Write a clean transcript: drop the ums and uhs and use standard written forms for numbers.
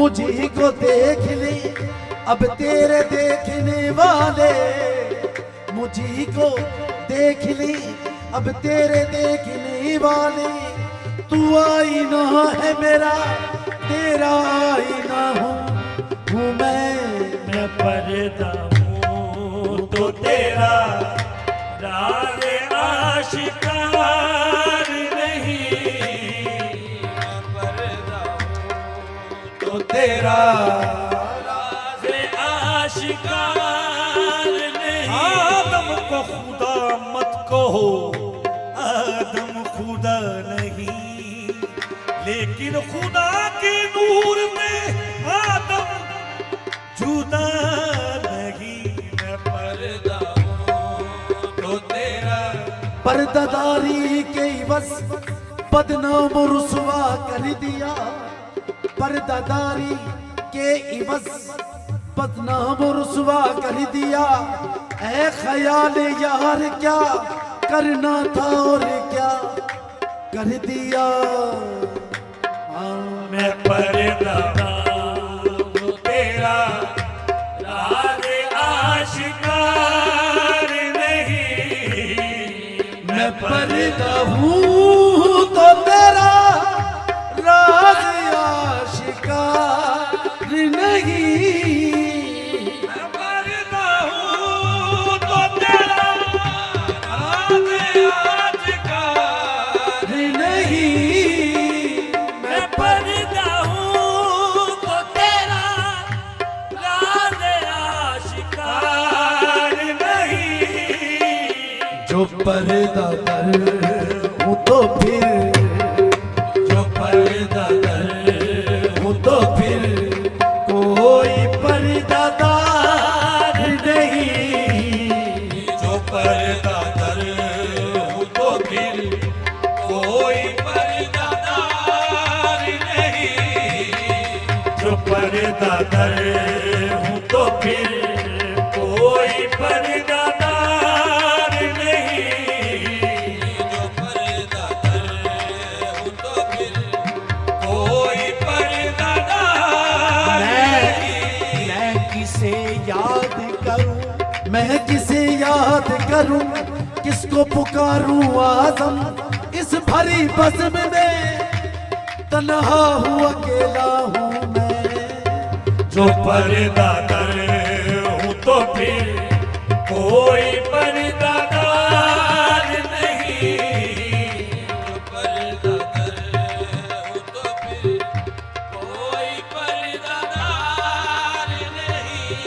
मुझे को देख ले अब तेरे देखने वाले, मुझे को देख ले अब तेरे देखने वाले। तू आईना है मेरा तेरा आईना हूँ मैं पर्दा हूँ तो तेरा राज आशिकार नहीं। पर्दा हूँ तो तेरा राज आशिकार नहीं। आदम को खुदा मत कहो, आदम खुदा नहीं, लेकिन खुदा के नूर में आदम जुदा नहीं। मैं पर्दा हूँ तो तेरा। पर्दादारी के बस बदनाम रुसवा कर दिया, पर्दादारी के इवज बदनाम रुसवा कर दिया। ऐ ख्याल यार क्या करना था और क्या कर दिया। मैं पर्दा हूँ तेरा राज आशिकार नहीं। मैं पर्दा हूँ तो तेरा राज आशिकार नहीं। मैं पर्दा हूँ तो तेरा राज आशिकार नहीं। मैं पर्दा हूँ तो तेरा राज आशिकार नहीं। जो पर्दा कर हूँ तो फिर, जो पर्दा कर हूँ तो फिर कोई पर्दादार नहीं। जो पर्दा कर हूँ तो फिर कोई पर्दादार नहीं। जो पर्दा कर हूँ तो फिर कोई पर्दादार नहीं। जो पर्दा कर हूँ तो फिर कोई पर्दादार नहीं। मैं किसे याद करूं, मैं किसे याद करूं, किसको पुकारूं आज़म इस भरी बज़्म में। तन्हा हूँ अकेला हूँ मैं। जो पर्दा